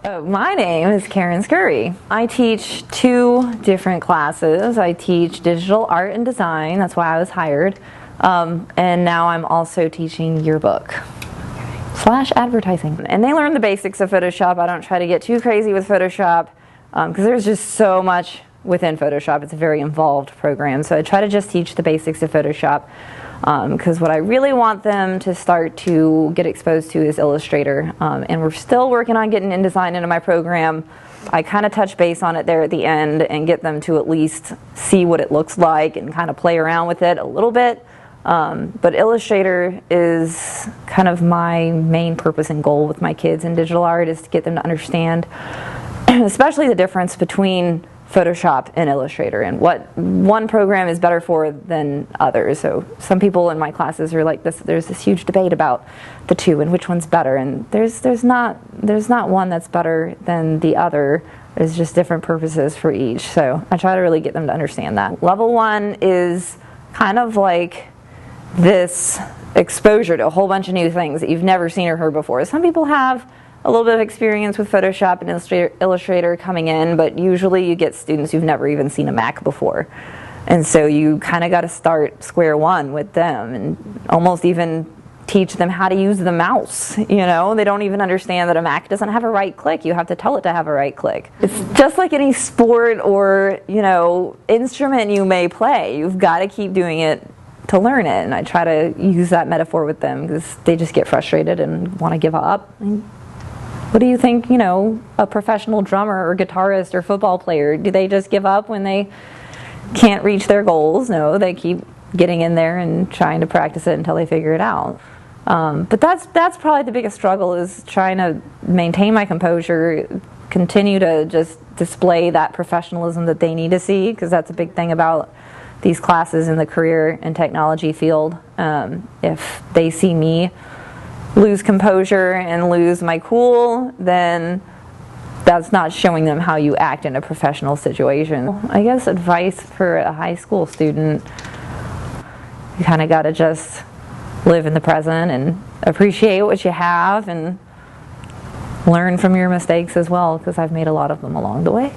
My name is Karen Scurry. I teach two different classes. I teach digital art and design, that's why I was hired, and now I'm also teaching yearbook / advertising. And they learn the basics of Photoshop. I don't try to get too crazy with Photoshop because there's just so much within Photoshop. It's a very involved program, so I try to just teach the basics of Photoshop. Because what I really want them to start to get exposed to is Illustrator, and we're still working on getting InDesign into my program. I kind of touch base on it there at the end and get them to at least see what it looks like and kind of play around with it a little bit. But Illustrator is kind of my main purpose and goal with my kids in digital art, is to get them to understand especially the difference between Photoshop and Illustrator and what one program is better for than others. So some people in my classes are like, there's this huge debate about the two and which one's better, and there's not one that's better than the other. There's just different purposes for each. So I try to really get them to understand that. Level 1 is kind of like this exposure to a whole bunch of new things that you've never seen or heard before. Some people have a little bit of experience with Photoshop and Illustrator coming in, but usually you get students who've never even seen a Mac before. And so you kind of got to start square one with them and almost even teach them how to use the mouse. You know, they don't even understand that a Mac doesn't have a right click. You have to tell it to have a right click. It's just like any sport or, you know, instrument you may play. You've got to keep doing it to learn it. And I try to use that metaphor with them because they just get frustrated and want to give up. What do you think, you know, a professional drummer or guitarist or football player, do they just give up when they can't reach their goals? No, they keep getting in there and trying to practice it until they figure it out. But that's probably the biggest struggle, is trying to maintain my composure, continue to just display that professionalism that they need to see, because that's a big thing about these classes in the career and technology field. If they see me lose composure and lose my cool, then that's not showing them how you act in a professional situation. I guess advice for a high school student, you kind of got to just live in the present and appreciate what you have and learn from your mistakes as well, because I've made a lot of them along the way.